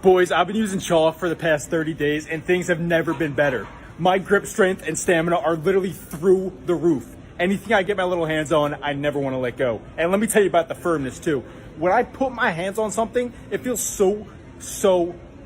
Boys, I've been using Chaw for the past 30 days and things have never been better. My grip strength and stamina are literally through the roof. Anything I get my little hands on, I never want to let go. And let me tell you about the firmness too. When I put my hands on something, it feels so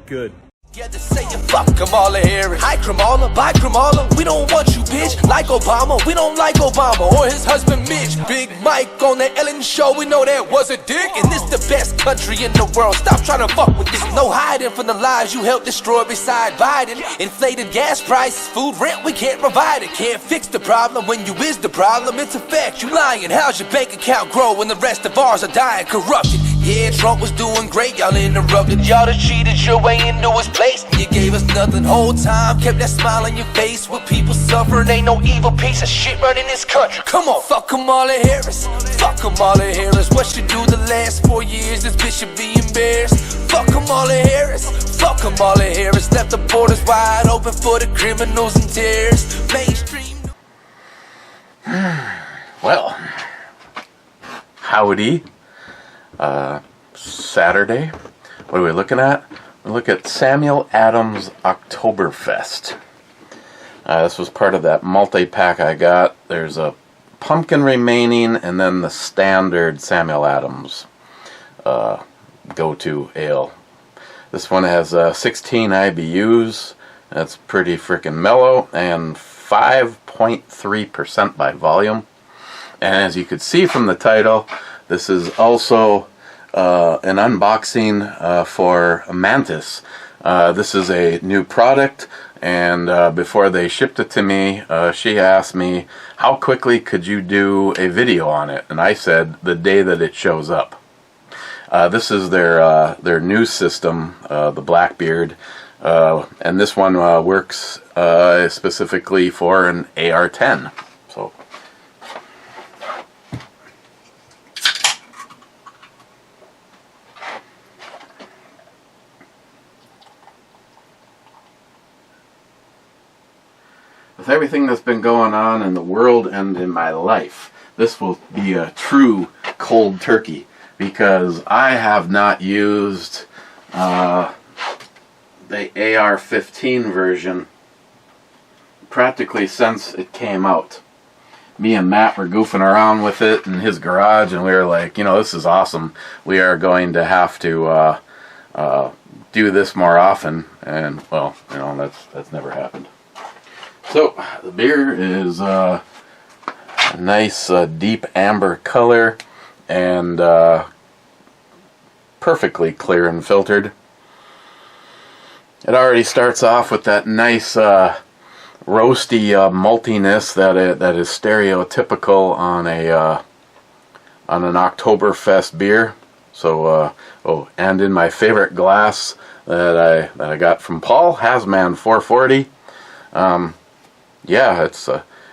good. Yeah, just say you fuck Kamala Harris. Hi Kamala, bye Kamala. We don't want you, bitch. Like Obama, we don't like Obama or his husband Mitch. Big Mike on the Ellen show, we know that was a dick. And this the best country in the world. Stop trying to fuck with this. No hiding from the lives you helped destroy beside Biden. Inflated gas prices, food rent, we can't provide it. Can't fix the problem when you is the problem. It's a fact, you lying. How's your bank account grow when the rest of ours are dying corrupted? Yeah, Trump was doing great, y'all interrupted. Y'all just cheated your way into his place. You gave us nothing whole time, kept that smile on your face. With people suffering, ain't no evil piece of shit running this country. Come on, fuck Kamala Harris. Fuck Kamala Harris. What you do the last 4 years, this bitch should be embarrassed. Fuck Kamala Harris. Fuck Kamala Harris. Left the borders wide open for the criminals and terrorists. Mainstream. Well, howdy. Saturday. What are we looking at? We look at Samuel Adams Oktoberfest. This was part of that multi-pack I got. There's a pumpkin remaining and then the standard Samuel Adams go-to ale. This one has 16 IBUs. That's pretty freaking mellow and 5.3% by volume. And as you could see from the title, this is also an unboxing for Mantis. This is a new product, and before they shipped it to me, she asked me, how quickly could you do a video on it? And I said, the day that it shows up. This is their new system, the Blackbeard, and this one works specifically for an AR-10. So. With everything that's been going on in the world and in my life, this will be a true cold turkey because I have not used the AR-15 version practically since it came out. Me and Matt were goofing around with it in his garage and we were like, you know, this is awesome. We are going to have to do this more often, and well, you know, that's never happened. So, the beer is a nice deep amber color and perfectly clear and filtered. It already starts off with that nice roasty maltiness that is stereotypical on an Oktoberfest beer. So, oh, and in my favorite glass that I got from Paul, Hasman 440. Yeah,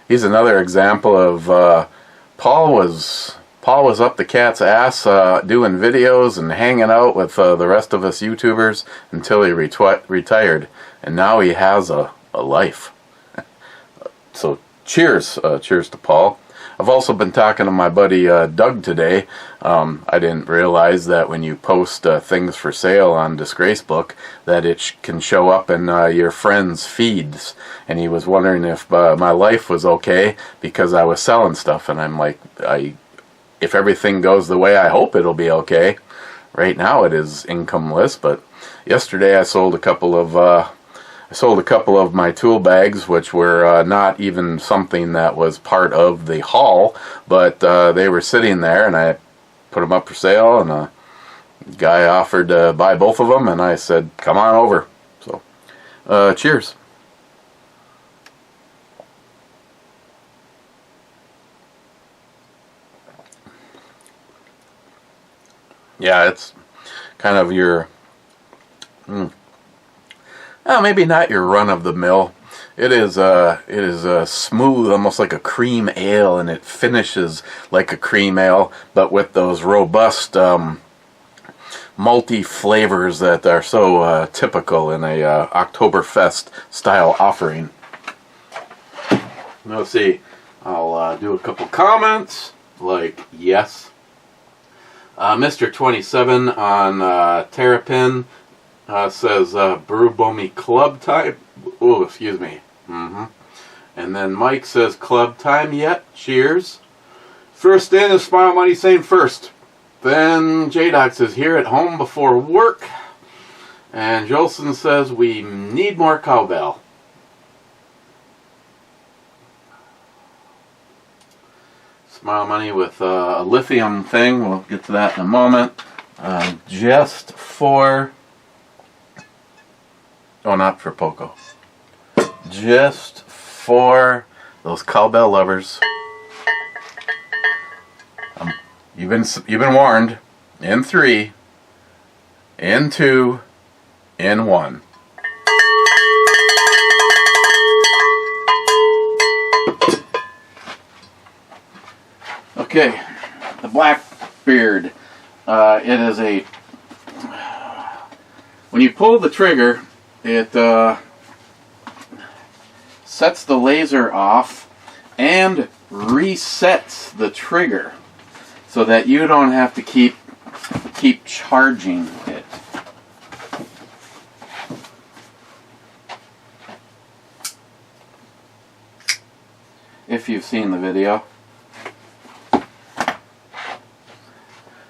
he's another example of Paul was up the cat's ass doing videos and hanging out with the rest of us YouTubers until he retired, and now he has a life. So cheers to Paul. I've also been talking to my buddy Doug today. I didn't realize that when you post things for sale on Disgracebook that it can show up in your friends' feeds. And he was wondering if my life was okay because I was selling stuff. And I'm like, if everything goes the way I hope it'll be okay. Right now it is incomeless, but yesterday I sold a couple of my tool bags, which were not even something that was part of the haul, but they were sitting there, and I put them up for sale, and a guy offered to buy both of them, and I said, come on over. So, cheers. Yeah, it's kind of your... maybe not your run-of-the-mill. It is smooth, almost like a cream ale, and it finishes like a cream ale, but with those robust malty flavors that are so typical in a Oktoberfest style offering. Let's see. I'll do a couple comments, like yes. Mr. 27 on Terrapin. says Brubomi Club Time. Oh, excuse me. And then Mike says Club Time yet? Cheers. First in is Smile Money saying first. Then J-Doc says here at home before work. And Jolson says we need more cowbell. Smile Money with a lithium thing. We'll get to that in a moment. Just for... Oh, not for Poco. Just for those cowbell lovers. You've been warned. In 3, in 2, in 1. Okay, the Blackbeard. It is a... When you pull the trigger, it sets the laser off and resets the trigger so that you don't have to keep charging it. If you've seen the video.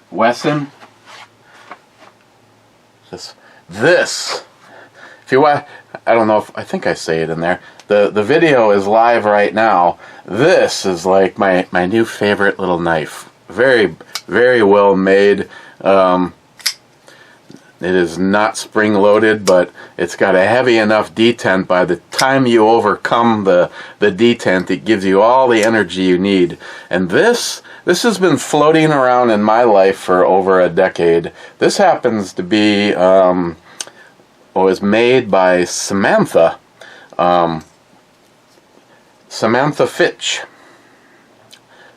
Wesson. This. If you want, I don't know if I think I say it in there. The video is live right now. This is like my new favorite little knife. Very, very well made. It is not spring loaded, but it's got a heavy enough detent. By the time you overcome the detent, it gives you all the energy you need. And this has been floating around in my life for over a decade. This happens to be was made by Samantha. Samantha Fitch,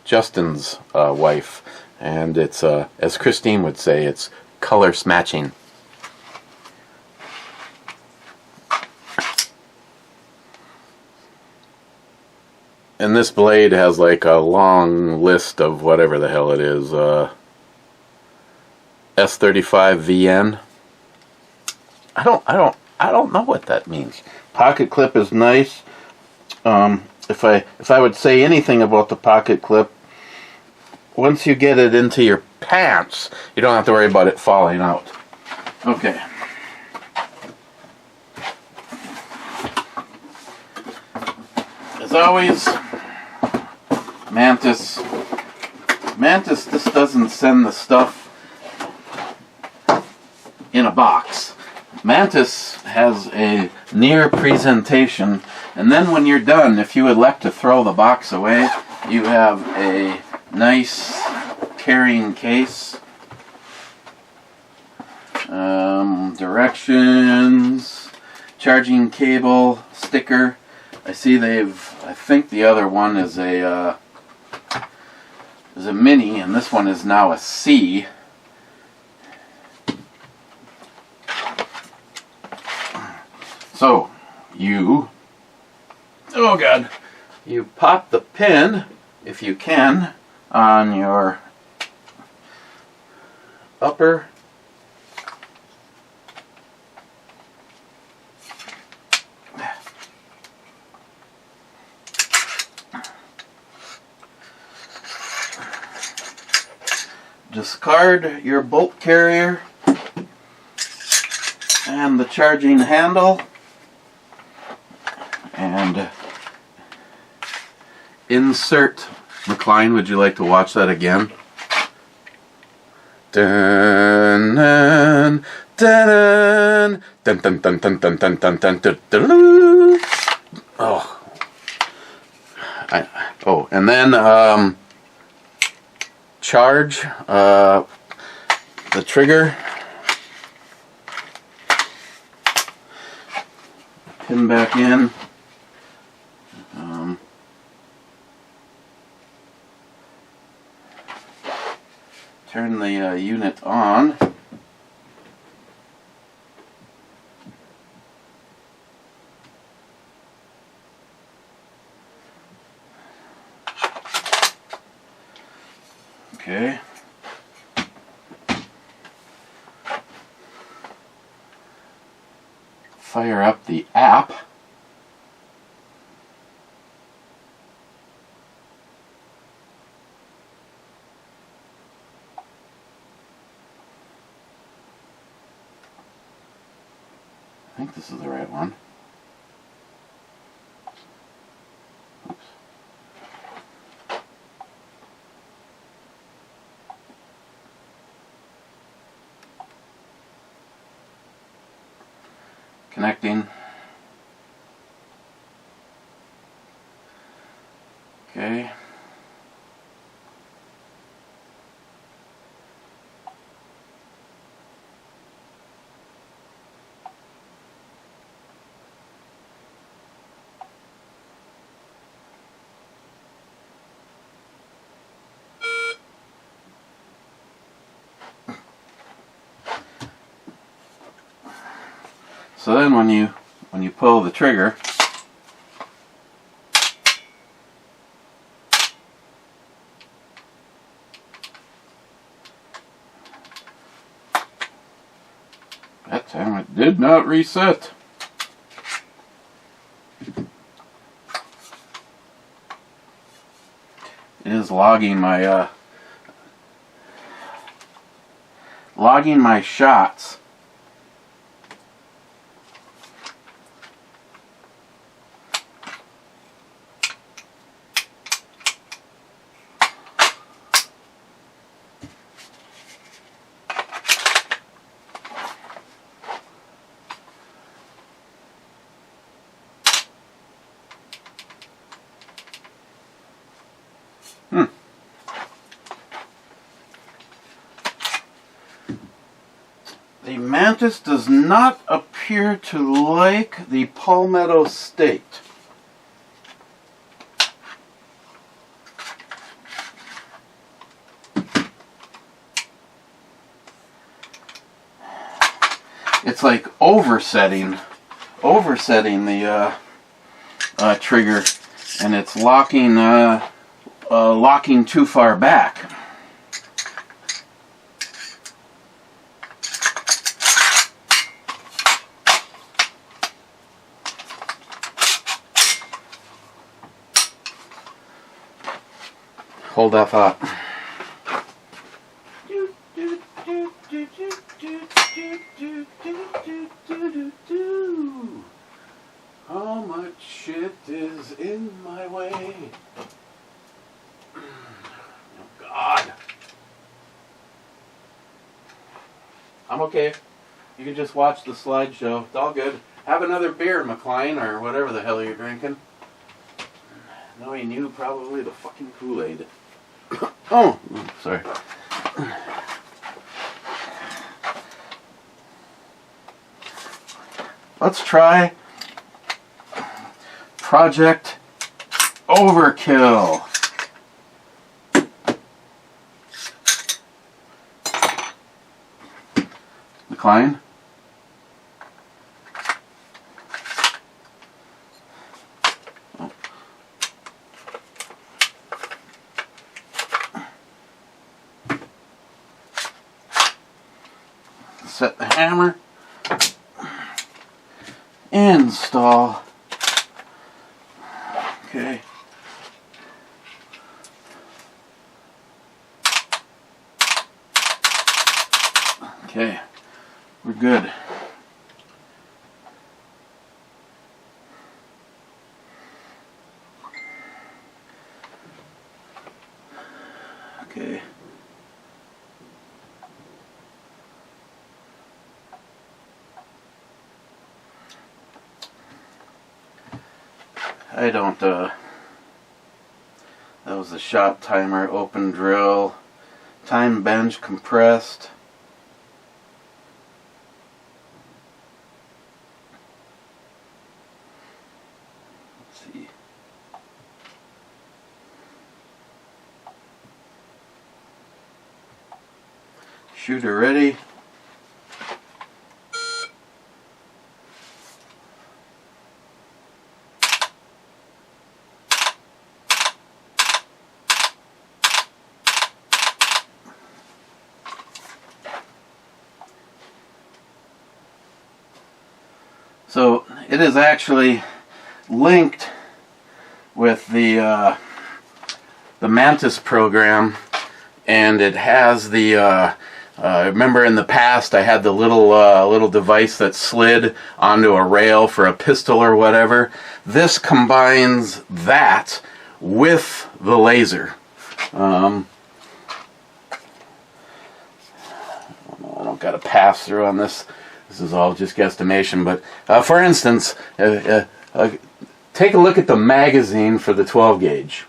Justin's wife. And it's, as Christine would say, it's color matching. And this blade has like a long list of whatever the hell it is. S35VN. I don't know what that means. Pocket clip is nice. If I would say anything about the pocket clip, once you get it into your pants, you don't have to worry about it falling out. Okay. As always, Mantis, this doesn't send the stuff in a box. Mantis has a near presentation, and then when you're done, if you elect to throw the box away, you have a nice carrying case. Directions, charging cable, sticker. I see I think the other one is a mini, and this one is now a C. So, you pop the pin, if you can, on your upper discard your bolt carrier and the charging handle and insert. McLean, would you like to watch that again? Dun, dun, dun, dun, dun, dun, dun, dun, dun, dun, dun, dun, dun. Oh, and then charge the trigger. Pin back in. Turn the unit on. Okay. fire up the app. I think this is the right one. Oops. Connecting. Okay. So then when you pull the trigger, that time it did not reset. It is logging my shots. The Mantis does not appear to like the palmetto state. It's like oversetting the trigger, and it's locking too far back. Hold that thought. How much shit is in my way? Oh God. I'm okay. You can just watch the slideshow. It's all good. Have another beer, McLean, or whatever the hell you're drinking. Knowing you, probably the fucking Kool-Aid. Oh, sorry. Let's try Project Overkill. Decline. Set the hammer. Install. Okay. Okay. We're good. Okay. I don't, that was the shot timer, open drill, time bench compressed. Let's see. Shooter ready. So it is actually linked with the Mantis program, and it has the remember in the past I had the little device that slid onto a rail for a pistol or whatever. This combines that with the laser. I don't got a pass through on this. This is all just guesstimation, but for instance, take a look at the magazine for the 12 gauge.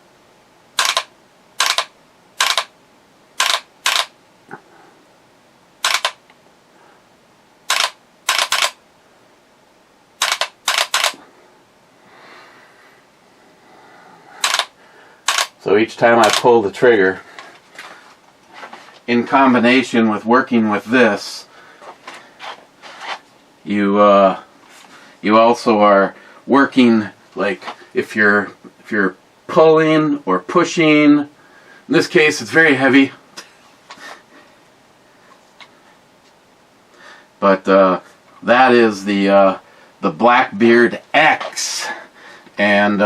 So each time I pull the trigger, in combination with working with this, you also are working, like if you're pulling or pushing. In this case, it's very heavy, but that is the Blackbeard X, and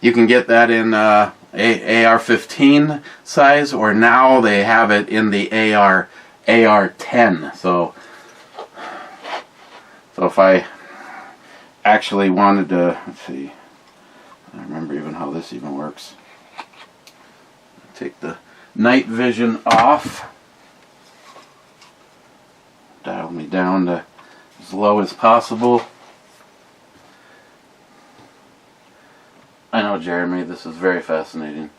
you can get that in AR-15 size, or now they have it in the AR-10. So if I actually wanted to, let's see, I don't remember even how this even works. Take the night vision off, dial me down to as low as possible. I know, Jeremy, this is very fascinating.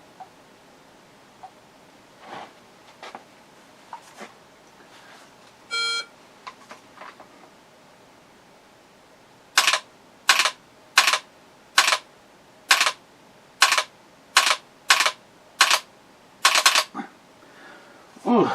Ooh.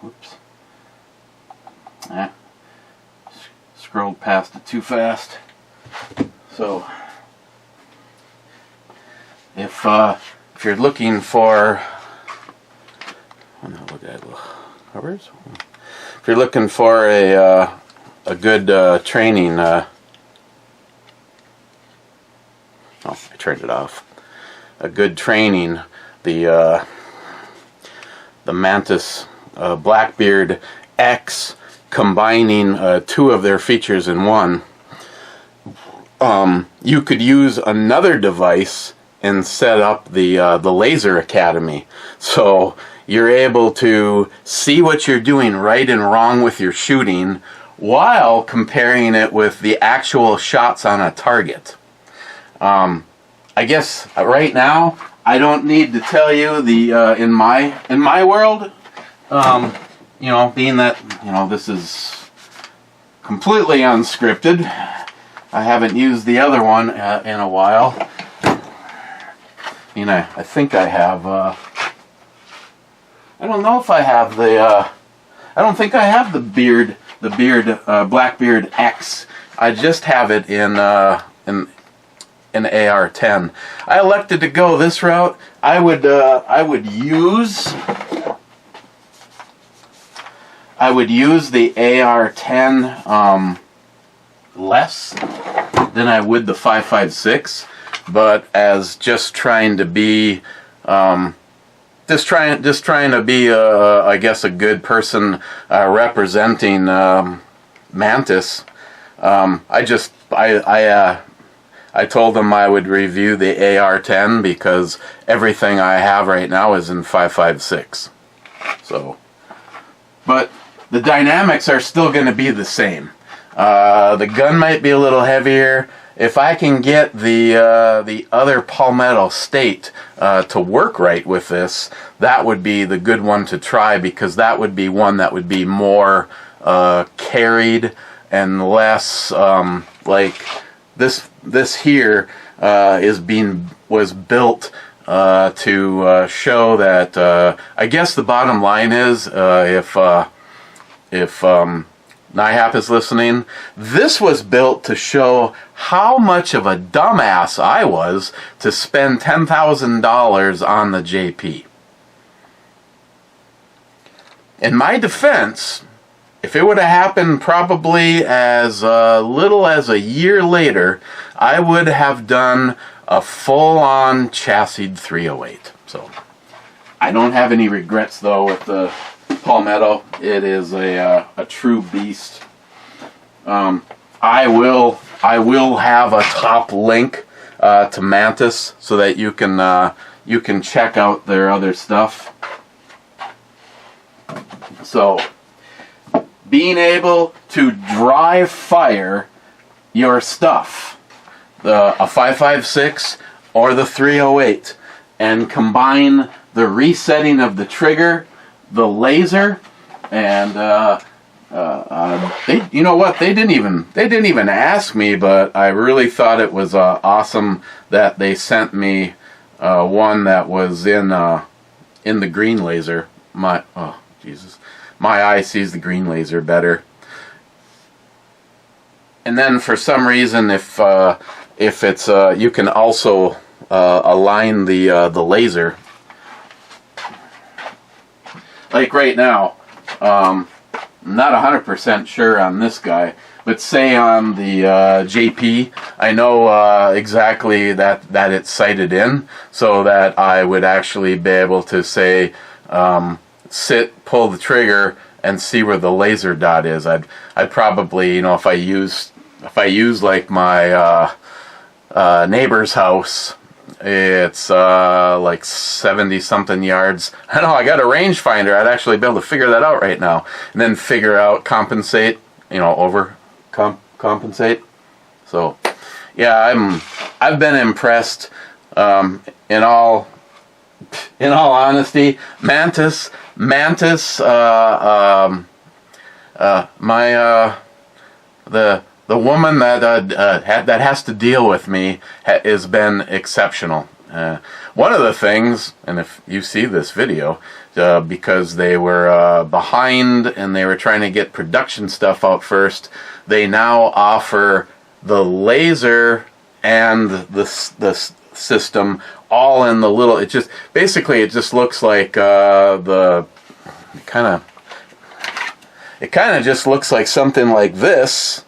Whoops. Scrolled past it too fast. So if you're looking for, covers. If you're looking for a good training, oh, I turned it off. A good training, the Mantis Blackbeard X, combining two of their features in one. You could use another device and set up the Laser Academy, so you're able to see what you're doing right and wrong with your shooting while comparing it with the actual shots on a target. I guess right now I don't need to tell you the in my world, you know, being that, you know, this is completely unscripted. I haven't used the other one in a while. I think I have. I don't know if I have the. I don't think I have the Blackbeard X. I just have it in an AR-10. I elected to go this route. I would use the AR-10 less than I would the 5.56, but as just trying to be just trying to be I guess a good person representing Mantis. I told them I would review the AR-10 because everything I have right now is in 5.56. So, but the dynamics are still going to be the same. The gun might be a little heavier. If I can get the other palmetto state to work right with this, that would be the good one to try, because that would be one that would be more carried and less like this here was built to show that I guess the bottom line is if NIHAP is listening, this was built to show how much of a dumbass I was to spend $10,000 on the JP. In my defense, if it would have happened probably as little as a year later, I would have done a full-on chassis 308. So I don't have any regrets though with the palmetto. It is a true beast. I will have a top link to Mantis so that you can check out their other stuff. So being able to dry fire your stuff, a 5.56 or the 308, and combine the resetting of the trigger, the laser, and they, you know what? They didn't even ask me, but I really thought it was awesome that they sent me one that was in the green laser. Oh Jesus, my eye sees the green laser better. And then for some reason, if it's you can also align the laser. Like right now, I'm not 100% sure on this guy, but say on the JP, I know exactly that it's sighted in, so that I would actually be able to say, sit, pull the trigger, and see where the laser dot is. I'd probably, you know, if I use like my neighbor's house, it's like 70 something yards. I know, I got a rangefinder. I'd actually be able to figure that out right now, and then figure out, compensate, you know, compensate. So yeah, I've been impressed. In all honesty, Mantis, the woman that has to deal with me has been exceptional. One of the things, and if you see this video, because they were behind and they were trying to get production stuff out first, they now offer the laser and the system all in the little. It just basically it just looks like it kind of just looks like something like this.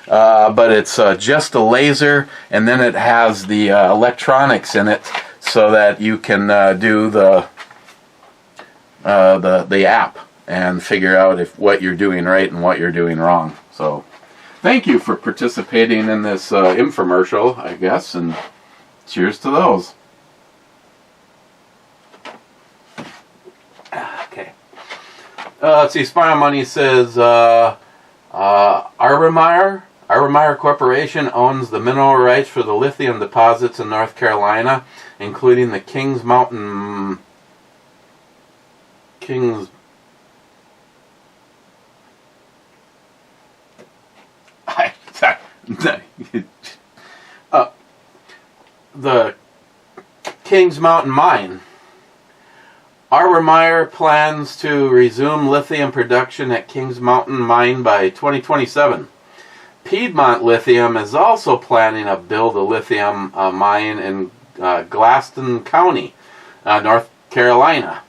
But it's just a laser, and then it has the electronics in it, so that you can do the app and figure out if what you're doing right and what you're doing wrong. So, thank you for participating in this infomercial, I guess, and cheers to those. Okay. Let's see. Spinal Money says Arbormeyer Corporation owns the mineral rights for the lithium deposits in North Carolina, including the Kings Mountain the Kings Mountain Mine. Arbormeyer plans to resume lithium production at Kings Mountain Mine by 2027. Piedmont Lithium is also planning to build a lithium mine in Glaston County, North Carolina.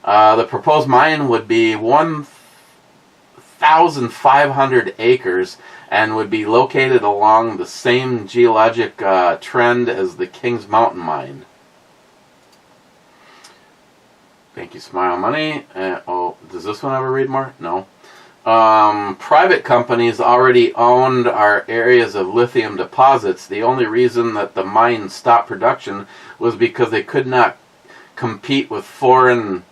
The proposed mine would be 1,500 acres and would be located along the same geologic trend as the Kings Mountain mine. Thank you, Smile Money. Oh, does this one ever read more? No. Private companies already owned our areas of lithium deposits. The only reason that the mine stopped production was because they could not compete with foreign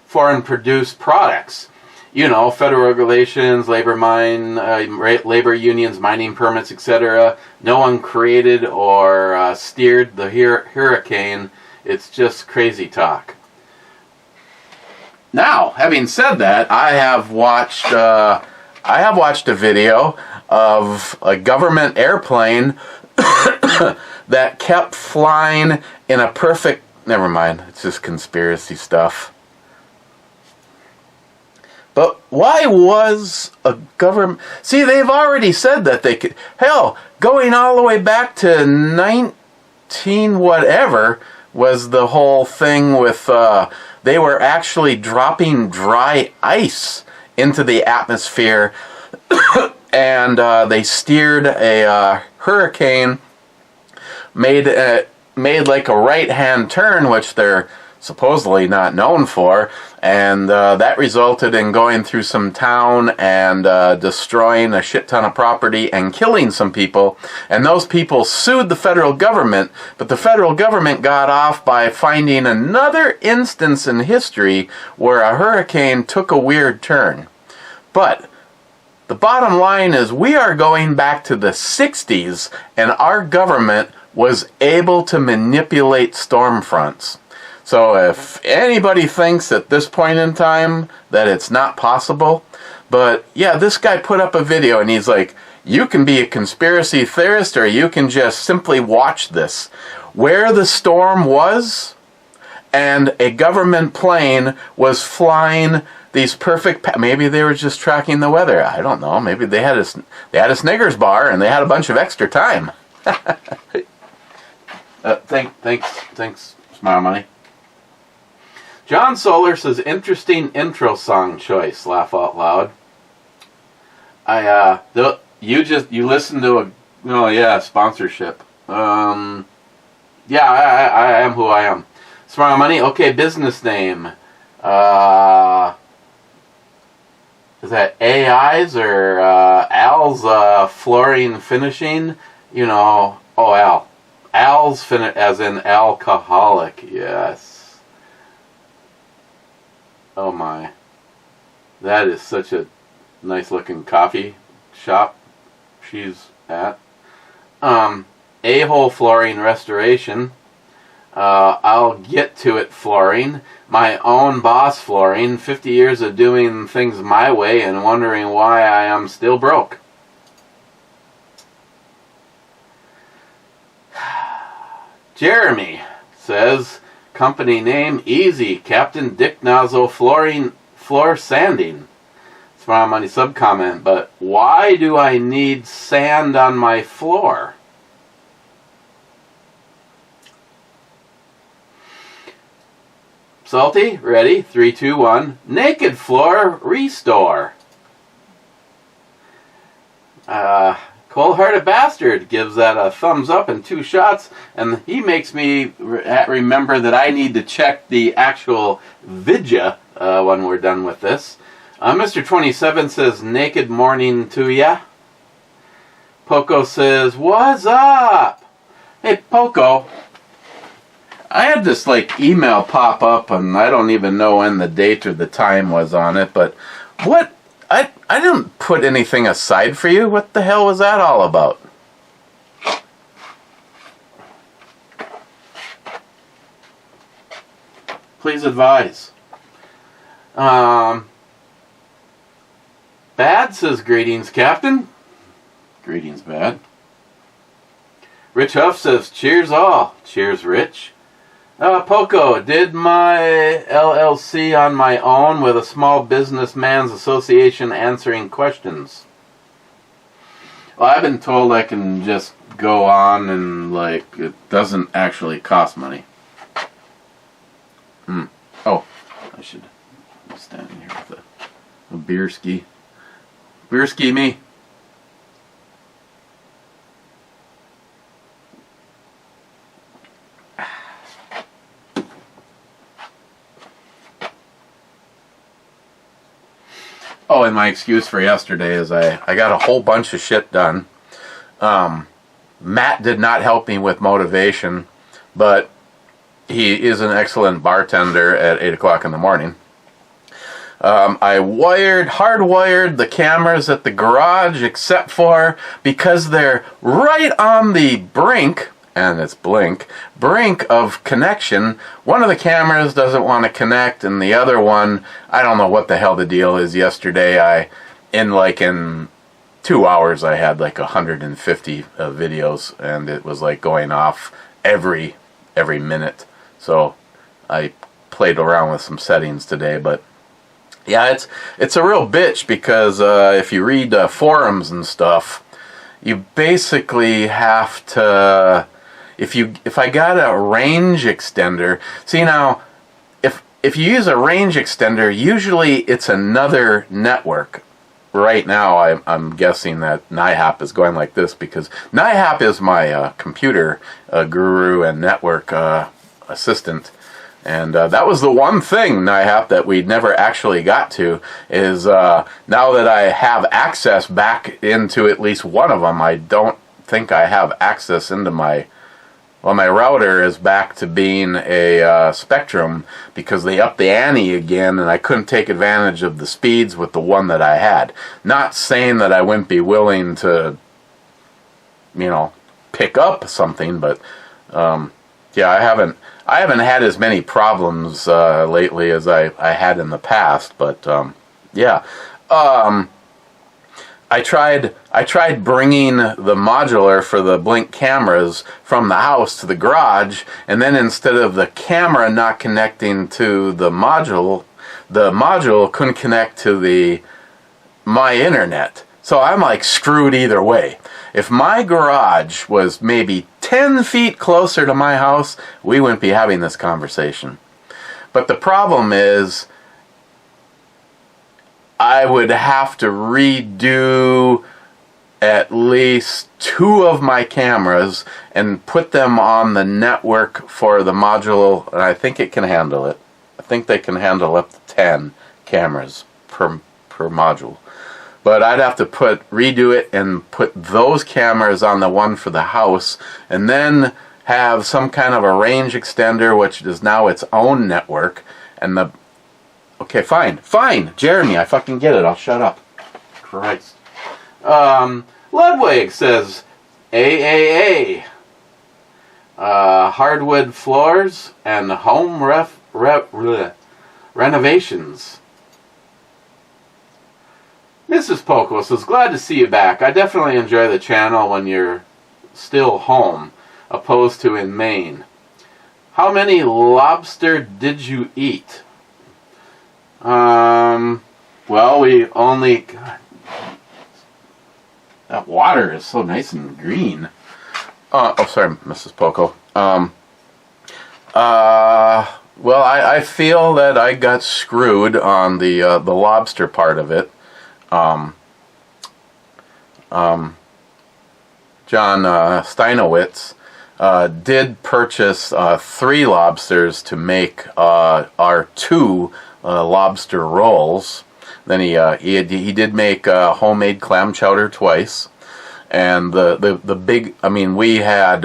produced products. You know, federal regulations, labor unions, mining permits, etc. No one created or steered the hurricane. It's just crazy talk. Now, having said that, I have watched a video of a government airplane that kept flying in a perfect. Never mind. It's just conspiracy stuff. But why was a government... See, they've already said that they could... Hell, going all the way back to 19 whatever was the whole thing with... they were actually dropping dry ice into the atmosphere and they steered a hurricane, made like a right-hand turn, which they're supposedly not known for, and that resulted in going through some town and destroying a shit ton of property and killing some people, and those people sued the federal government, but the federal government got off by finding another instance in history where a hurricane took a weird turn. But the bottom line is we are going back to the 60s, and our government was able to manipulate storm fronts. So if anybody thinks at this point in time that it's not possible, but yeah, this guy put up a video and he's like, you can be a conspiracy theorist or you can just simply watch this. Where the storm was and a government plane was flying these perfect, maybe they were just tracking the weather. I don't know. Maybe they had a Snickers bar and they had a bunch of extra time. Thanks, Smile Money. John Solar says, interesting intro song choice, laugh out loud. You listen to a, oh yeah, sponsorship. Yeah, I am who I am. Smile Money, okay, business name. Is that AI's or Al's Flooring Finishing? You know, oh, Al. Al's as in alcoholic, yes. Oh my. That is such a nice looking coffee shop she's at. A-Hole Flooring Restoration. I'll Get to It Flooring. My Own Boss Flooring. 50 years of doing things my way and wondering why I am still broke. Jeremy says, company name, easy, Captain Dick Nozzle Flooring, Floor Sanding. Smile Money sub-comment, but why do I need sand on my floor? Salty, ready, 3, 2, 1. Naked Floor Restore. Cold-hearted bastard gives that a thumbs up and 2 shots, and he makes me remember that I need to check the actual vidya when we're done with this. Mr. 27 says, naked morning to ya. Poco says, what's up? Hey, Poco. I had this email pop up, and I don't even know when the date or the time was on it, but what? I didn't put anything aside for you. What the hell was that all about? Please advise. Bad says, greetings, Captain. Greetings, Bad. Rich Huff says, cheers all. Cheers, Rich. Poco, did my LLC on my own with a small businessman's association answering questions. Well, I've been told I can just go on and, like, it doesn't actually cost money. Oh, I should be standing here with a beer ski. Beer ski me. Oh, and my excuse for yesterday is I got a whole bunch of shit done. Matt did not help me with motivation, but he is an excellent bartender at 8 o'clock in the morning. I hardwired the cameras at the garage, except for because they're right on the brink, and it's brink of connection. One of the cameras doesn't want to connect, and the other one, I don't know what the hell the deal is. Yesterday, in 2 hours, I had like 150 videos, and it was like going off every minute. So I played around with some settings today, but yeah, it's a real bitch because if you read forums and stuff, you basically have to. If I got a range extender, see now, if you use a range extender, usually it's another network. Right now, I'm guessing that NIHAP is going like this because NIHAP is my computer guru and network assistant. And that was the one thing, NIHAP, that we never actually got to, is now that I have access back into at least one of them, I don't think I have access into my router is back to being a Spectrum because they upped the ante again and I couldn't take advantage of the speeds with the one that I had. Not saying that I wouldn't be willing to, pick up something, but yeah, I haven't had as many problems lately as I had in the past, but yeah. I tried bringing the modular for the Blink cameras from the house to the garage, and then instead of the camera not connecting to the module couldn't connect to my internet. So I'm like screwed either way. If my garage was maybe 10 feet closer to my house, we wouldn't be having this conversation. But the problem is, I would have to redo at least 2 of my cameras and put them on the network for the module, and I think it can handle it. I think they can handle up to 10 cameras per module. But I'd have to redo it and put those cameras on the one for the house, and then have some kind of a range extender, which is now its own network, and the okay, fine, Jeremy, I fucking get it. I'll shut up. Christ. Ludwig says, AAA. Hardwood floors and home renovations. Mrs. Poco says, glad to see you back. I definitely enjoy the channel when you're still home, opposed to in Maine. How many lobster did you eat? Well, we only... God, that water is so nice and green. Oh, sorry, Mrs. Poco. Well, I feel that I got screwed on the lobster part of it. John Steinowitz did purchase 3 lobsters to make our 2 lobster rolls. Then he did make homemade clam chowder twice, and the big. I mean, we had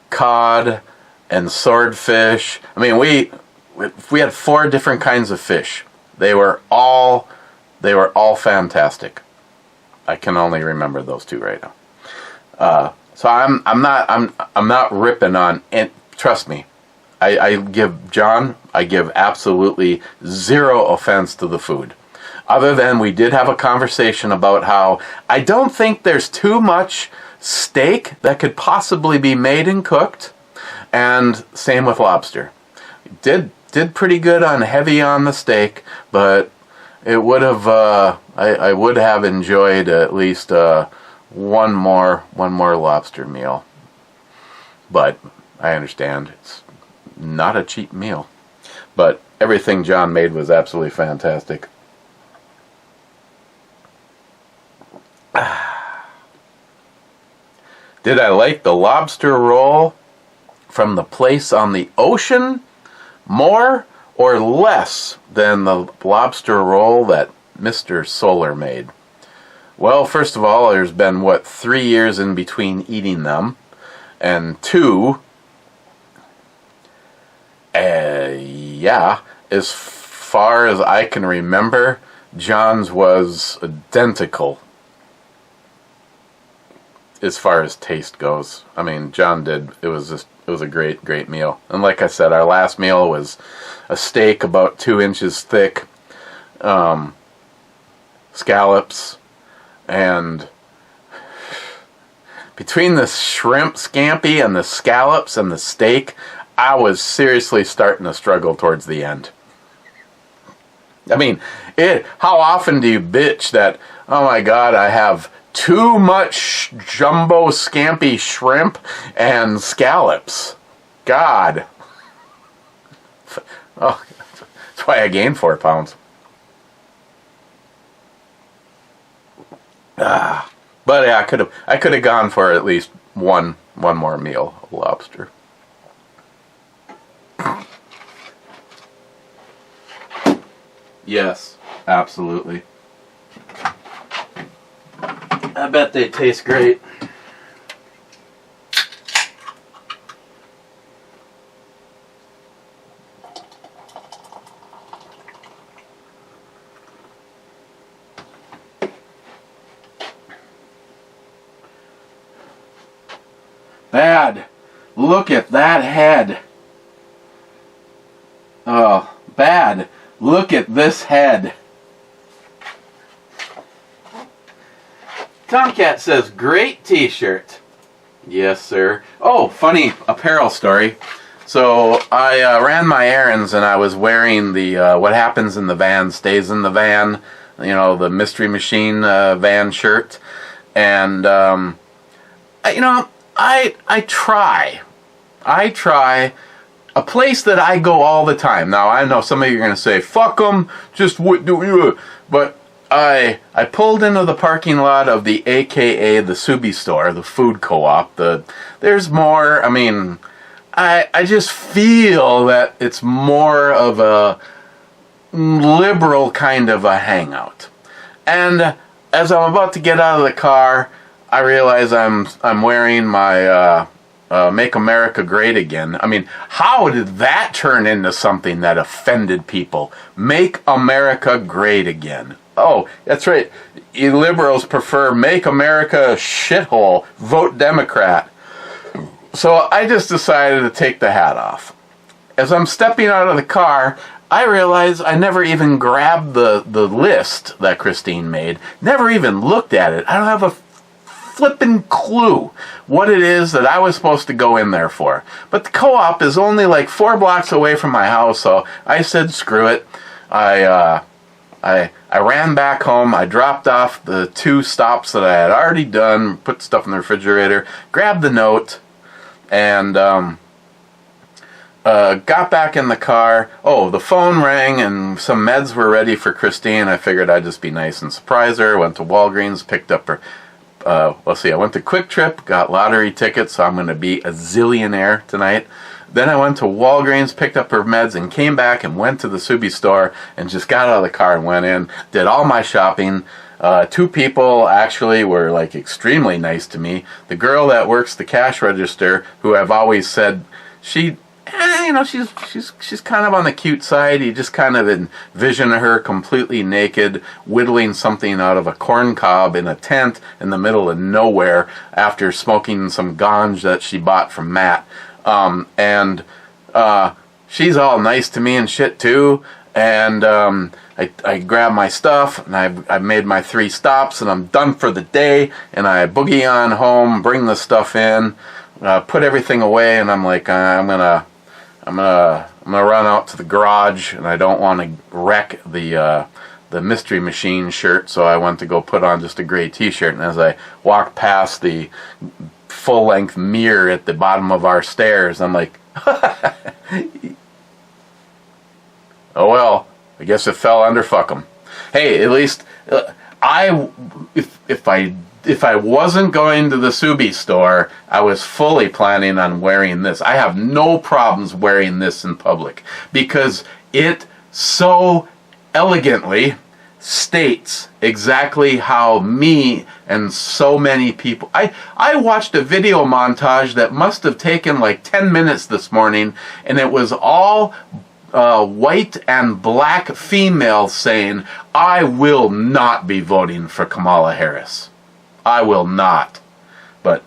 cod and swordfish. I mean, we had 4 different kinds of fish. They were all fantastic. I can only remember those 2 right now. So I'm not ripping on. And trust me, I give absolutely 0 offense to the food. Other than we did have a conversation about how I don't think there's too much steak that could possibly be made and cooked. And same with lobster. Did pretty good on heavy on the steak, but it would have I would have enjoyed at least one more lobster meal. But I understand it's not a cheap meal. But everything John made was absolutely fantastic. Did I like the lobster roll from the place on the ocean more or less than the lobster roll that Mr. Solar made? Well, first of all, there's been, 3 years in between eating them. And 2, yeah, as far as I can remember, John's was identical as far as taste goes. I mean, John did, it was a great meal. And like I said, our last meal was a steak about 2 inches thick, scallops, and between the shrimp scampi and the scallops and the steak, I was seriously starting to struggle towards the end. I mean, how often do you bitch that, oh my God, I have too much jumbo scampi shrimp and scallops? God. Oh, that's why I gained 4 pounds. But yeah, I could have gone for at least one more meal of lobster. Yes, absolutely. I bet they taste great. Bad. Look at that head. Oh, bad. Look at this head. Tomcat says, great t-shirt. Yes, sir. Oh, funny apparel story. So I ran my errands and I was wearing the what happens in the van stays in the van, you know, the Mystery Machine van shirt. And, I try. A place that I go all the time. Now, I know some of you are going to say, fuck them, just what do you... But I pulled into the parking lot of the AKA, the Subi store, the food co-op. There's more, I mean, I just feel that it's more of a liberal kind of a hangout. And as I'm about to get out of the car, I realize I'm wearing my Make America Great Again. I mean, how did that turn into something that offended people? Make America Great Again. Oh, that's right. You liberals prefer Make America a shithole. Vote Democrat. So I just decided to take the hat off. As I'm stepping out of the car, I realize I never even grabbed the list that Christine made. Never even looked at it. I don't have a flippin' clue what it is that I was supposed to go in there for. But the co-op is only like 4 blocks away from my house, so I said screw it. I ran back home. I dropped off the 2 stops that I had already done, put stuff in the refrigerator, grabbed the note, and got back in the car. Oh, the phone rang and some meds were ready for Christine. I figured I'd just be nice and surprise her. Went to Walgreens, picked up her... let's see, I went to Quick Trip, got lottery tickets, so I'm going to be a zillionaire tonight. Then I went to Walgreens, picked up her meds, and came back and went to the Subi store and just got out of the car and went in, did all my shopping. 2 people actually were like extremely nice to me. The girl that works the cash register, who I've always said, she's kind of on the cute side. You just kind of envision her completely naked, whittling something out of a corn cob in a tent in the middle of nowhere after smoking some ganj that she bought from Matt. She's all nice to me and shit too. And I grab my stuff and I've made my 3 stops and I'm done for the day. And I boogie on home, bring the stuff in. put everything away, and I'm like, I'm gonna run out to the garage, and I don't want to wreck the Mystery Machine shirt, so I went to go put on just a gray t-shirt, and as I walked past the full-length mirror at the bottom of our stairs, I'm like, oh well, I guess it fell under fuck 'em. Hey, at least if I wasn't going to the Subi store, I was fully planning on wearing this. I have no problems wearing this in public because it so elegantly states exactly how me and so many people... I watched a video montage that must have taken like 10 minutes this morning, and it was all white and black females saying, I will not be voting for Kamala Harris. I will not. But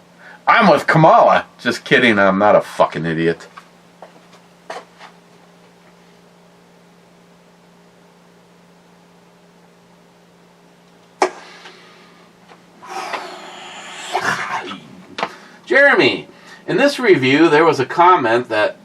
I'm with Kamala. Just kidding, I'm not a fucking idiot. Jeremy, in this review there was a comment that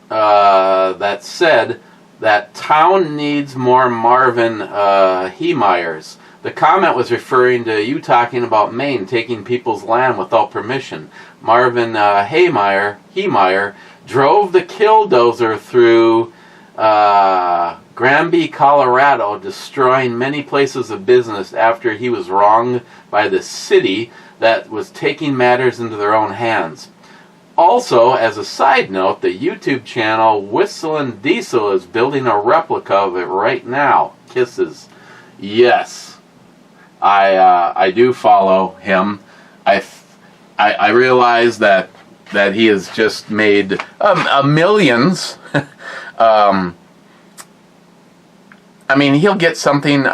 that said that town needs more Marvin Heemeyers. The comment was referring to you talking about Maine taking people's land without permission. Marvin Heemeyer drove the killdozer through Granby, Colorado, destroying many places of business after he was wronged by the city that was taking matters into their own hands. Also, as a side note, the YouTube channel Whistlin' Diesel is building a replica of it right now. Kisses. Yes, I do follow him. I realize that he has just made millions. I mean, he'll get something.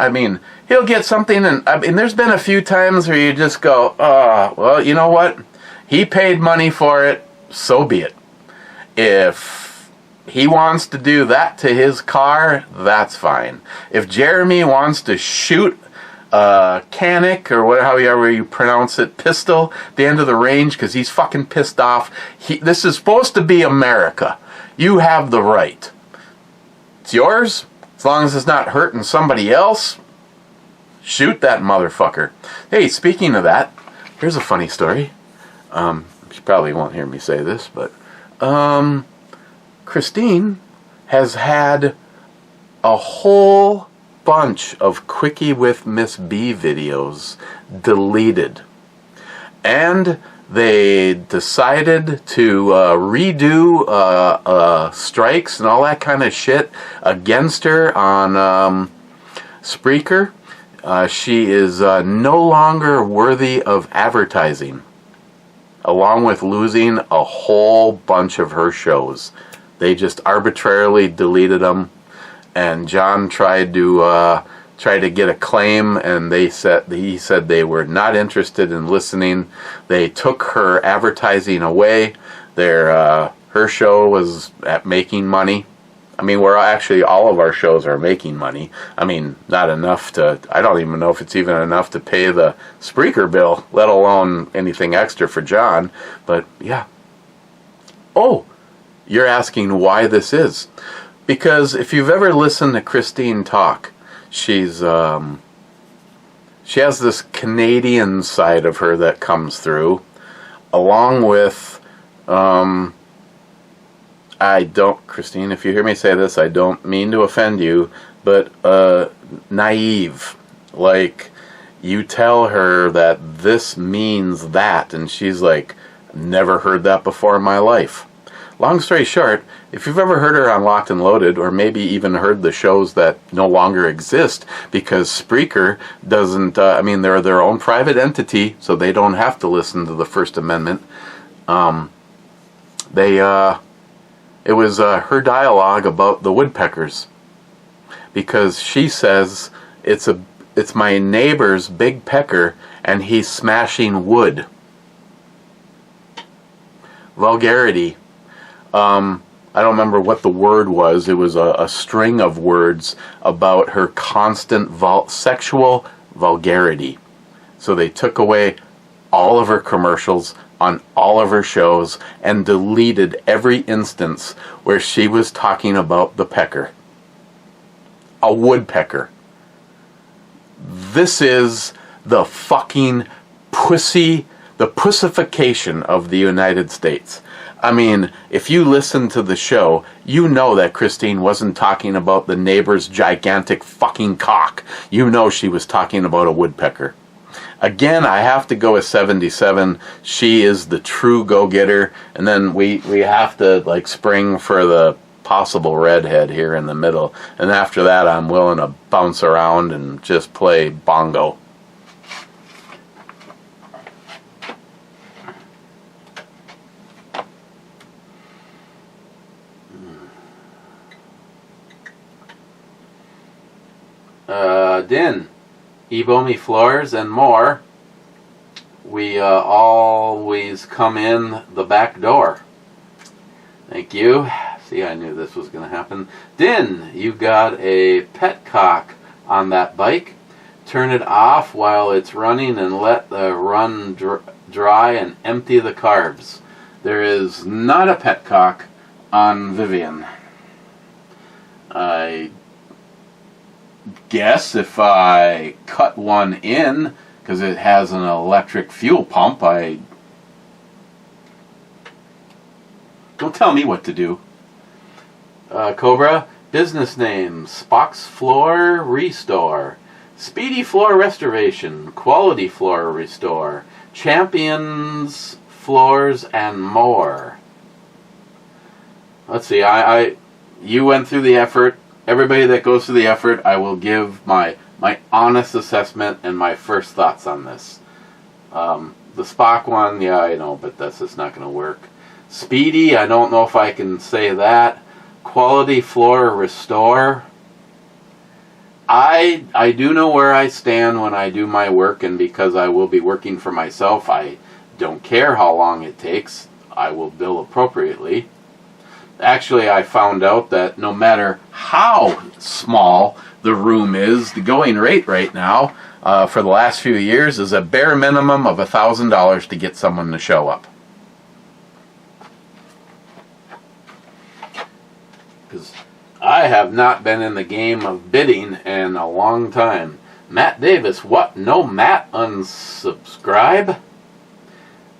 He'll get something, and there's been a few times where you just go, oh, well, you know what? He paid money for it. So be it. If he wants to do that to his car, that's fine. If Jeremy wants to shoot a canic, or however you pronounce it, pistol, at the end of the range because he's fucking pissed off, this is supposed to be America. You have the right. It's yours. As long as it's not hurting somebody else, shoot that motherfucker. Hey, speaking of that, here's a funny story. You probably won't hear me say this, but Christine has had a whole bunch of Quickie with Miss B videos deleted. And they decided to redo strikes and all that kind of shit against her on Spreaker. She is no longer worthy of advertising, along with losing a whole bunch of her shows. They just arbitrarily deleted them, and John tried to get a claim, and he said they were not interested in listening. They took her advertising away. Her show was at making money. All of our shows are making money. Not enough to, I don't even know if it's even enough to pay the Spreaker bill, let alone anything extra for John. But yeah. Oh, you're asking why this is. Because if you've ever listened to Christine talk, she has this Canadian side of her that comes through, along with, Christine, if you hear me say this, I don't mean to offend you, but naive. Like, you tell her that this means that, and she's like, never heard that before in my life. Long story short, if you've ever heard her on Locked and Loaded, or maybe even heard the shows that no longer exist because Spreaker doesn't, they're their own private entity, so they don't have to listen to the First Amendment. It was her dialogue about the woodpeckers, because she says it's my neighbor's big pecker and he's smashing wood. Vulgarity. I don't remember what the word was. It was a string of words about her constant sexual vulgarity. So they took away all of her commercials, on all of her shows and deleted every instance where she was talking about the pecker. A woodpecker. This is the fucking pussy, the pussification of the United States. I mean, if you listen to the show, you know that Christine wasn't talking about the neighbor's gigantic fucking cock. You know she was talking about a woodpecker. Again, I have to go with 77. She is the true go-getter. And then we have to like spring for the possible redhead here in the middle. And after that, I'm willing to bounce around and just play bongo. Din, Ebomi Floors and more. We always come in the back door. Thank you. See, I knew this was going to happen. Din, you got a petcock on that bike. Turn it off while it's running and let the run dry and empty the carbs. There is not a petcock on Vivian. I guess if I cut one in, because it has an electric fuel pump, don't tell me what to do. Cobra, business name, Spock's Floor Restore, Speedy Floor Restoration, Quality Floor Restore, Champions Floors, and more. Let's see, you went through the effort. Everybody that goes through the effort, I will give my honest assessment and my first thoughts on this. The Spock one, yeah, I know, but that's just not going to work. Speedy, I don't know if I can say that. Quality Floor Restore. I do know where I stand when I do my work, and because I will be working for myself, I don't care how long it takes. I will bill appropriately. Actually, I found out that no matter how small the room is, the going rate right now for the last few years is a bare minimum of $1,000 to get someone to show up. Because I have not been in the game of bidding in a long time. Matt Davis, what? No Matt unsubscribe?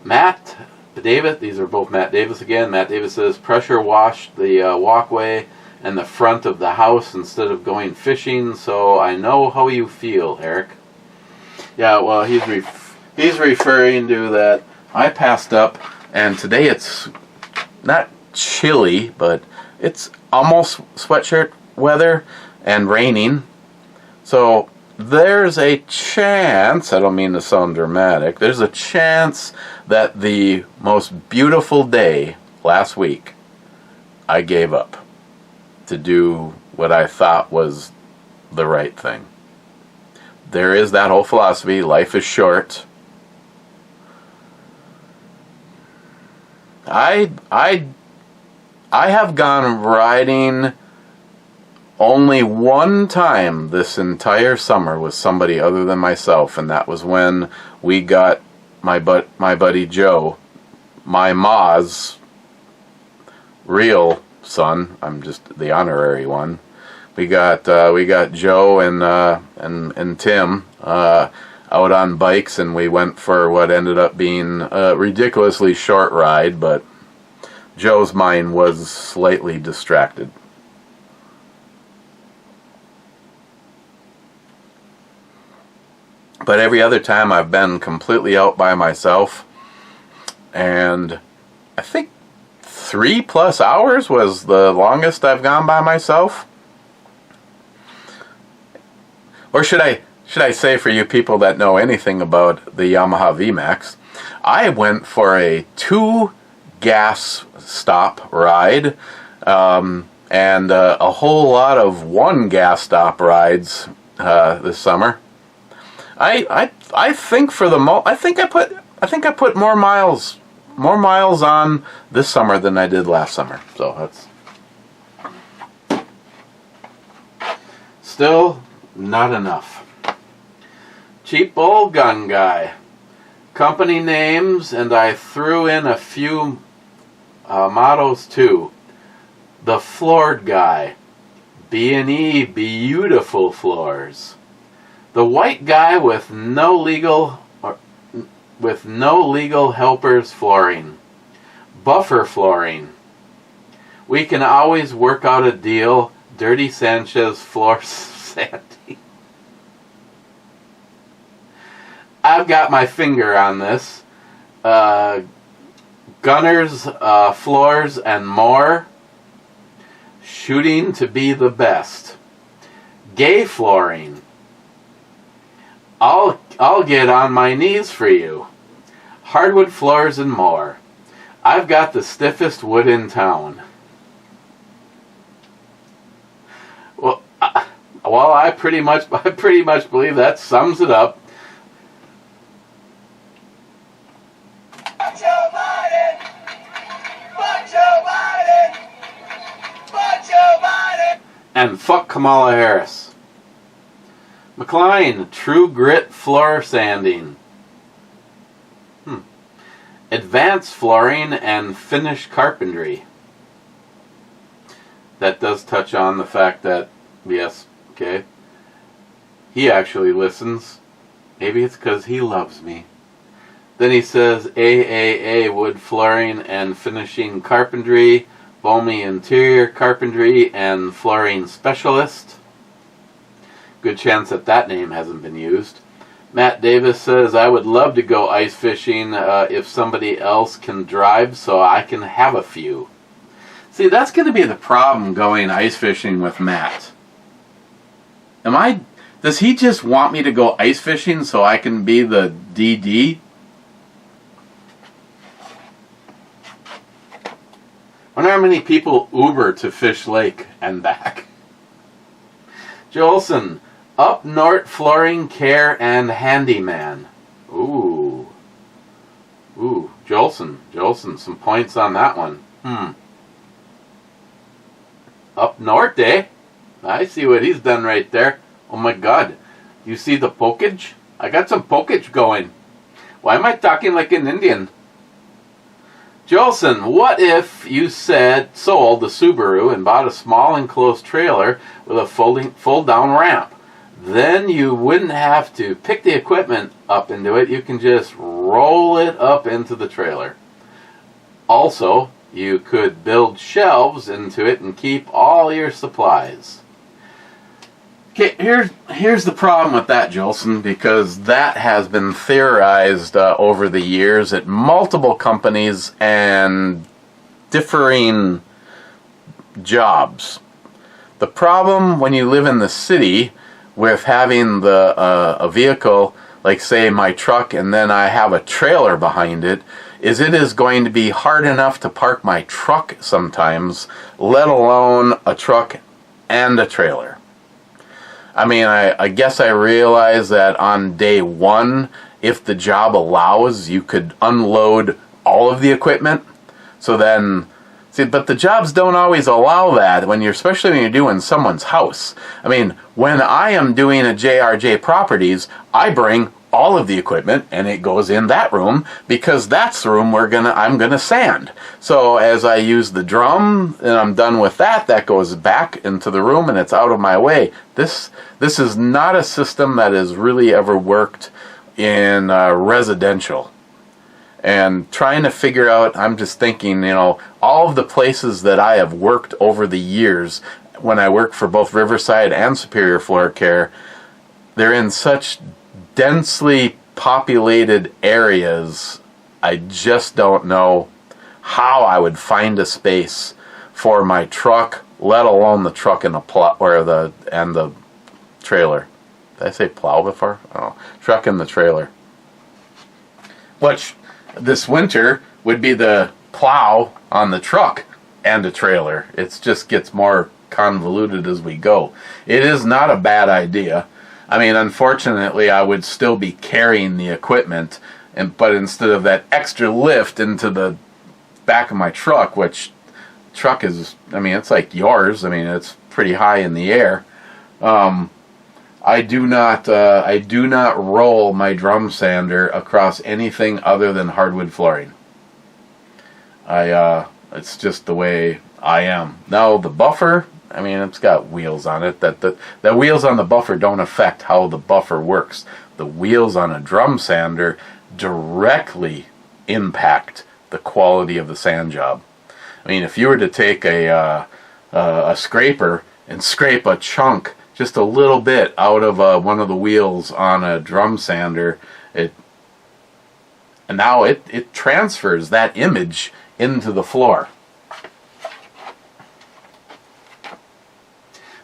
Matt Davis, these are both Matt Davis again. Matt Davis says, pressure washed the walkway and the front of the house instead of going fishing, so I know how you feel, Eric. Yeah, well, he's referring to that I passed up, and today it's not chilly, but it's almost sweatshirt weather and raining. So there's a chance, I don't mean to sound dramatic, there's a chance that the most beautiful day last week I gave up to do what I thought was the right thing. There is that whole philosophy, life is short. I have gone riding only one time this entire summer with somebody other than myself, and that was when we got my buddy Joe, my ma's real son. I'm just the honorary one. We got Joe and Tim out on bikes, and we went for what ended up being a ridiculously short ride, but Joe's mind was slightly distracted. But every other time I've been completely out by myself, and I think 3+ hours was the longest I've gone by myself. Or should I say, for you people that know anything about the Yamaha VMAX, I went for a 2 gas stop ride and a whole lot of 1 gas stop rides this summer. I think for the I think I put more miles on this summer than I did last summer. So that's still not enough. Cheap old gun guy. company names, and I threw in a few mottos too. The Floored Guy, B&E Beautiful Floors. The White Guy with no legal helpers flooring. Buffer Flooring. We can always work out a deal. Dirty Sanchez Floor Sandy. I've got my finger on this. Gunners, Floors, and More. Shooting to be the best. Gay Flooring. I'll get on my knees for you. Hardwood Floors and More. I've got the stiffest wood in town. Well, I pretty much believe that sums it up. And fuck Kamala Harris. McLean, True Grit Floor Sanding. Advanced Flooring and Finish Carpentry. That does touch on the fact that, yes, okay, he actually listens. Maybe it's because he loves me. Then he says AAA Wood Flooring and Finishing Carpentry, Balmy Interior Carpentry and Flooring Specialist. Good chance that name hasn't been used. Matt Davis says, I would love to go ice fishing if somebody else can drive so I can have a few. See, that's going to be the problem going ice fishing with Matt. Does he just want me to go ice fishing so I can be the DD? I wonder how many people Uber to Fish Lake and back. Jolson, Up North Flooring Care and Handyman. Ooh, Jolson, some points on that one. Up north, eh? I see what he's done right there. Oh my God, you see the pokage? I got some pokage going. Why am I talking like an Indian? Jolson, what if you sold the Subaru and bought a small enclosed trailer with a fold-down ramp? Then you wouldn't have to pick the equipment up into it. You can just roll it up into the trailer. Also, you could build shelves into it and keep all your supplies. Okay, here's the problem with that, Jolson, because that has been theorized over the years at multiple companies and differing jobs. The problem when you live in the city with having a vehicle, like say my truck, and then I have a trailer behind it, is it is going to be hard enough to park my truck sometimes, let alone a truck and a trailer. I mean, I guess I realize that on day one, if the job allows, you could unload all of the equipment. So then, see, but the jobs don't always allow that, especially when you're doing someone's house. I mean, when I am doing a JRJ Properties, I bring all of the equipment and it goes in that room because that's the room I'm gonna sand. So as I use the drum and I'm done with that, that goes back into the room and it's out of my way. This is not a system that has really ever worked in residential. And trying to figure out, I'm just thinking, all of the places that I have worked over the years when I worked for both Riverside and Superior Floor Care, they're in such densely populated areas. I just don't know how I would find a space for my truck, let alone the truck and the trailer. Did I say plow before? Oh, truck and the trailer. Which this winter would be the plow on the truck and a trailer. It just gets more convoluted as we go. It is not a bad idea. I mean, unfortunately, I would still be carrying the equipment, but instead of that extra lift into the back of my truck, which truck is, I mean, it's like yours. I mean, it's pretty high in the air. I do not roll my drum sander across anything other than hardwood flooring. It's just the way I am. Now the buffer, I mean, it's got wheels on it. The wheels on the buffer don't affect how the buffer works. The wheels on a drum sander directly impact the quality of the sand job. I mean, if you were to take a scraper and scrape a chunk, just a little bit, out of one of the wheels on a drum sander, it transfers that image into the floor.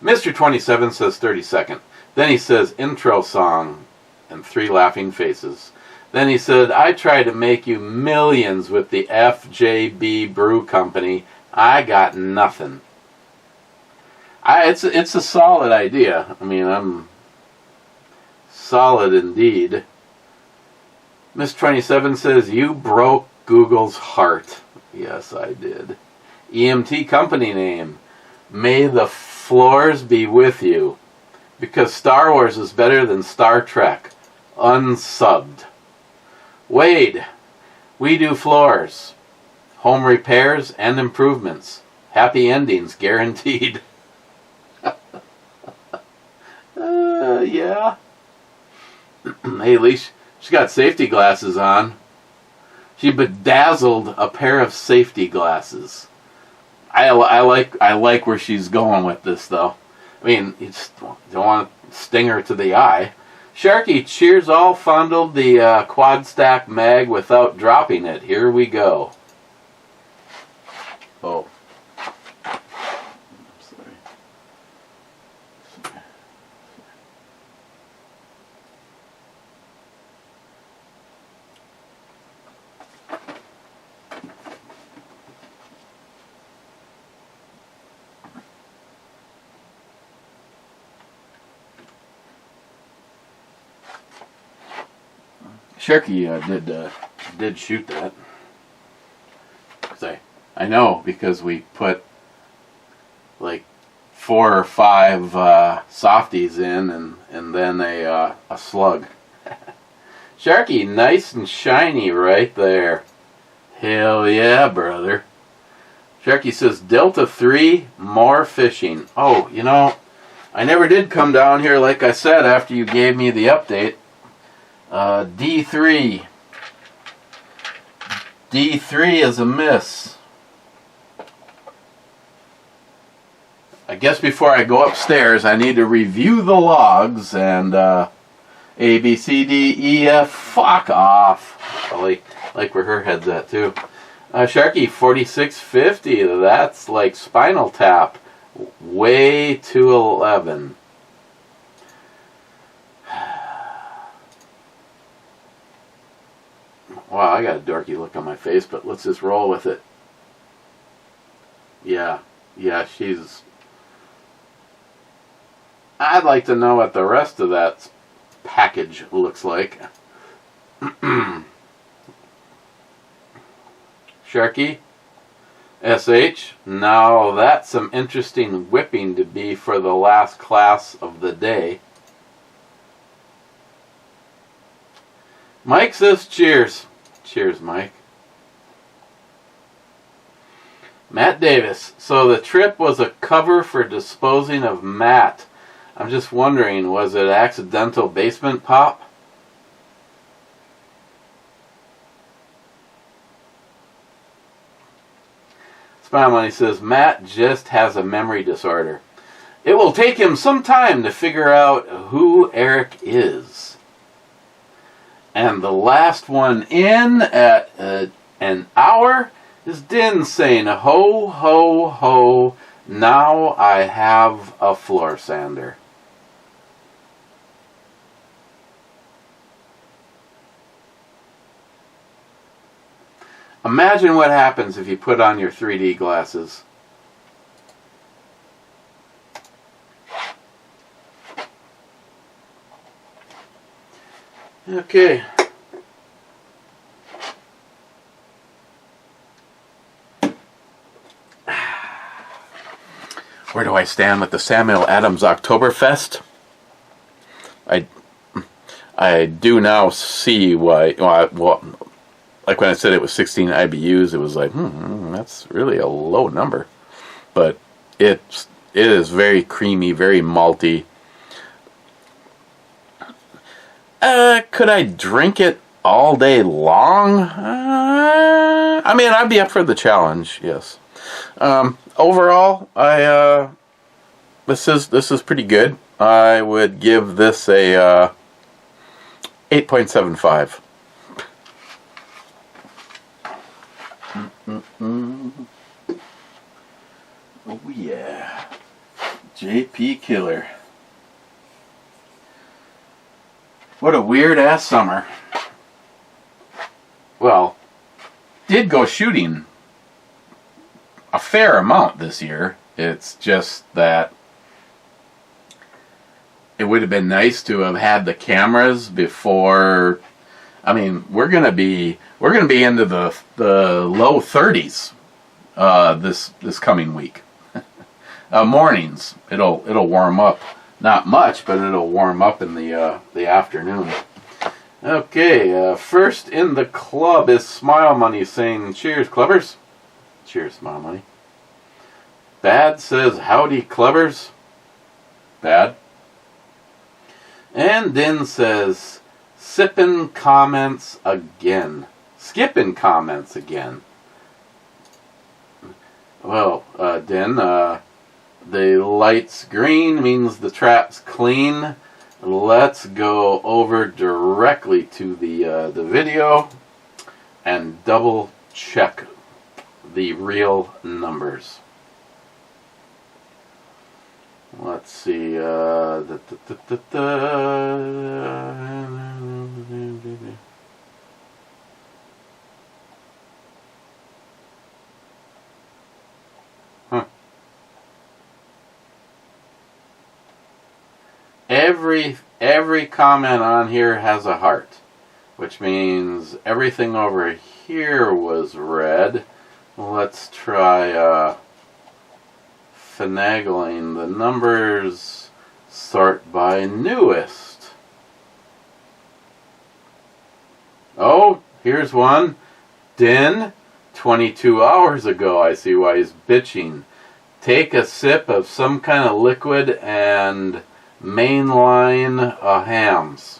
Mr. 27 says 32nd. Then he says intro song and 3 laughing faces. Then he said, I tried to make you millions with the FJB Brew Company. I got nothing. It's a solid idea. I mean, I'm solid indeed. Miss 27 says, you broke Google's heart. Yes, I did. EMT company name. May the floors be with you. Because Star Wars is better than Star Trek. Unsubbed. Wade. We do floors. Home repairs and improvements. Happy endings guaranteed. Yeah. Hey, at least she got safety glasses on. She bedazzled a pair of safety glasses. I like where she's going with this, though. I mean, you just don't want to sting her to the eye. Sharky, cheers all fondled the quad stack mag without dropping it. Here we go. Oh. Sorry. Sharky did shoot that. I know, because we put like 4 or 5 softies in and then a slug. Sharky, nice and shiny right there. Hell yeah, brother. Sharky says, Delta 3, more fishing. Oh, you know, I never did come down here like I said after you gave me the update. D3. D3 is a miss. I guess before I go upstairs, I need to review the logs and A, B, C, D, E, F, fuck off. I like where her head's at too. Sharky, 4650. That's like Spinal Tap. Way to 11. Wow, I got a dorky look on my face, but let's just roll with it. Yeah, she's... I'd like to know what the rest of that package looks like. Sharky, SH, now that's some interesting whipping to be for the last class of the day. Mike says cheers. Cheers, Mike. Matt Davis. So the trip was a cover for disposing of Matt. I'm just wondering, was it accidental basement pop? Smile Money says, Matt just has a memory disorder. It will take him some time to figure out who Eric is. And the last one in at an hour is Din saying, ho, ho, ho, now I have a floor sander. Imagine what happens if you put on your 3D glasses. Okay. Where do I stand with the Samuel Adams Oktoberfest? I do now see why. Well, like when I said it was 16 IBUs, it was like, that's really a low number. But it is very creamy, very malty. Could I drink it all day long? I mean, I'd be up for the challenge. Yes. Overall, this is pretty good. I would give this a 8.75. Oh yeah, JP Killer. What a weird ass summer. Well, did go shooting a fair amount this year. It's just that it would have been nice to have had the cameras before. I mean, we're gonna be into the low 30s this coming week. Mornings it'll warm up, not much, but it'll warm up in the afternoon. Okay, first in the club is Smile Money saying, "Cheers, clubbers." Cheers, Smile Money. Bad says, "Howdy, clubbers." Bad. And Din says, "Sippin' comments again. Skipping comments again." Well, Din, the light's green means the trap's clean. Let's go over directly to the video and double check the real numbers. Let's see. Every comment on here has a heart, which means everything over here was red. Let's try finagling the numbers. Sort by newest. Oh, here's one. Din, 22 hours ago. I see why he's bitching. Take a sip of some kind of liquid and mainline hams.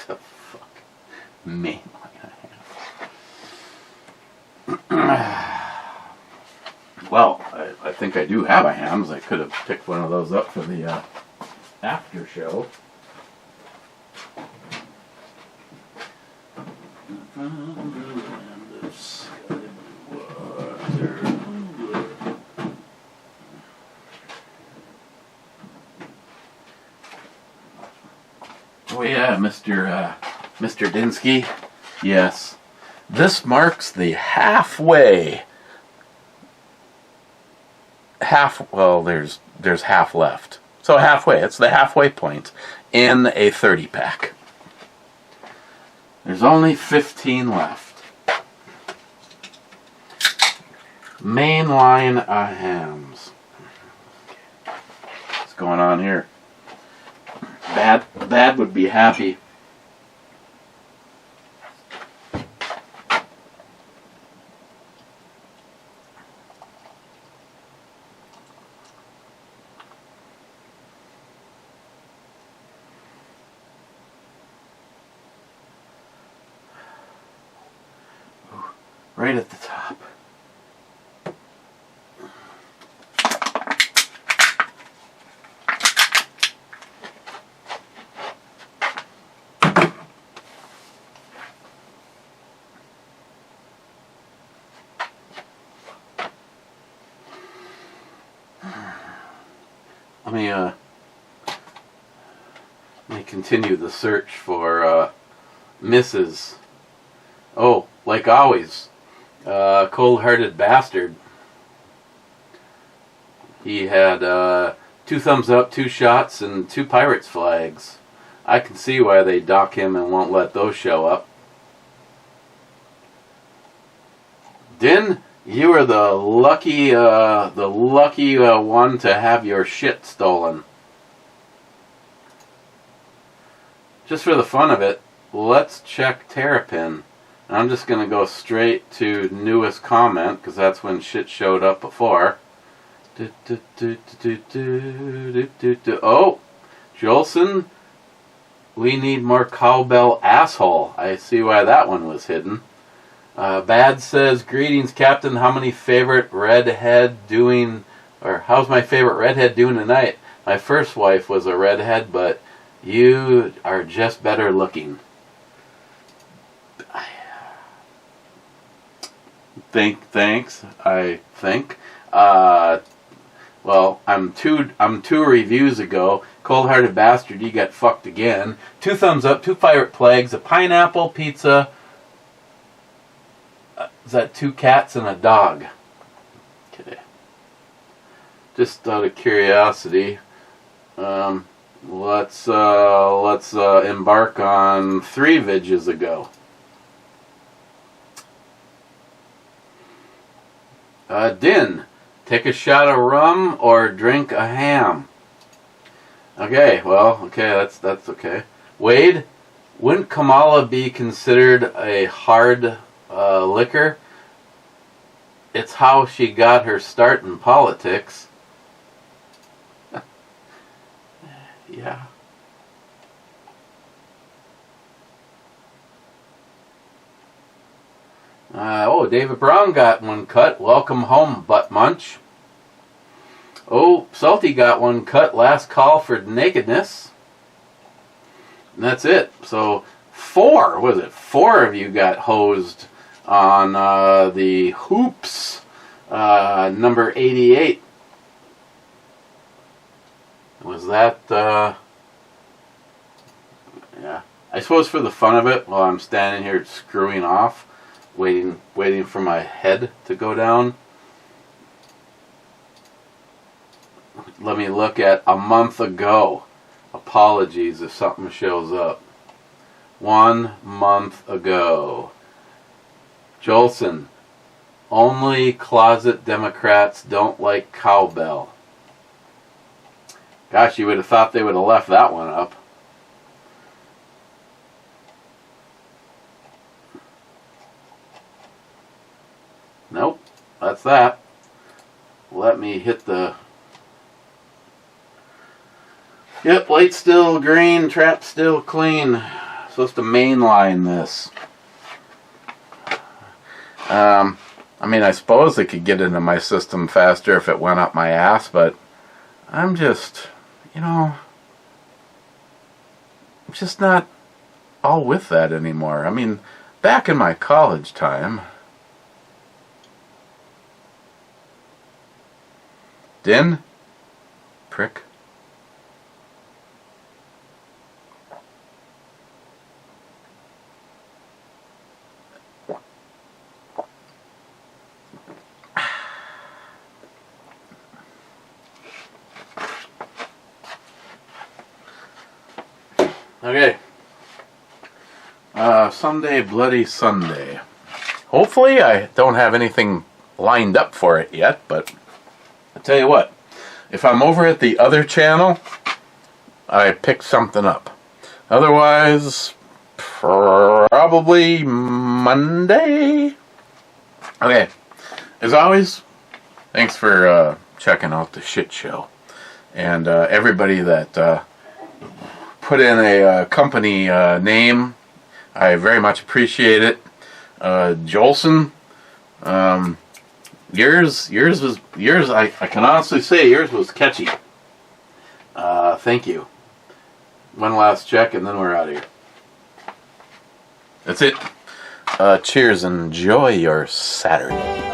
The fuck? Mainline hams. Well, I think I do have a hams. I could have picked one of those up for the after show. Oh yeah, Mr. Dinsky. Yes. This marks the halfway. Well, there's half left. So halfway. It's the halfway point in a 30 pack. There's only 15 left. Mainline hams. What's going on here? Bad would be happy. Right at the top. Let me continue the search for Mrs. Oh, like always. Cold-hearted bastard. He had 2 thumbs up, 2 shots, and 2 pirates flags. I can see why they dock him and won't let those show up. Din, you are the lucky one to have your shit stolen. just for the fun of it, let's check Terrapin. And I'm just going to go straight to newest comment, because that's when shit showed up before. Oh, Jolson, we need more cowbell asshole. I see why that one was hidden. Bad says, greetings, Captain. How many favorite redhead doing, or how's my favorite redhead doing tonight? My first wife was a redhead, but you are just better looking. Thanks. I think. Well, I'm two reviews ago. Cold-hearted bastard, you got fucked again. 2 thumbs up, 2 pirate plagues, a pineapple pizza. Is that 2 cats and a dog? Okay. Just out of curiosity, let's embark on 3 vidges ago. Din, take a shot of rum or drink a ham. Okay, well, okay, that's okay. Wade, wouldn't Kamala be considered a hard liquor? It's how she got her start in politics. Yeah. Oh, David Brown got one cut. Welcome home, butt munch. Oh, Salty got one cut. Last call for nakedness. And that's it. So 4 of you got hosed on the hoops number 88. Was that yeah, I suppose for the fun of it, while I'm standing here screwing off, waiting for my head to go down, let me look at a month ago. Apologies if something shows up. 1 month ago. Jolson, only closet Democrats don't like cowbell. Gosh, you would have thought they would have left that one up. Nope, that's that. Let me hit the... Yep, light still green, trap still clean. Supposed to mainline this. I mean, I suppose it could get into my system faster if it went up my ass, but I'm just, I'm just not all with that anymore. I mean, back in my college time... Din? Prick. Okay. Sunday, Bloody Sunday. Hopefully I don't have anything lined up for it yet, but I tell you what, if I'm over at the other channel, I pick something up. Otherwise, probably Monday. Okay. As always, thanks for checking out the shit show. And everybody that put in a company name, I very much appreciate it. Jolson, yours I can honestly say yours was catchy. Thank you. One last check and then we're out of here. That's it. Cheers. Enjoy your Saturday.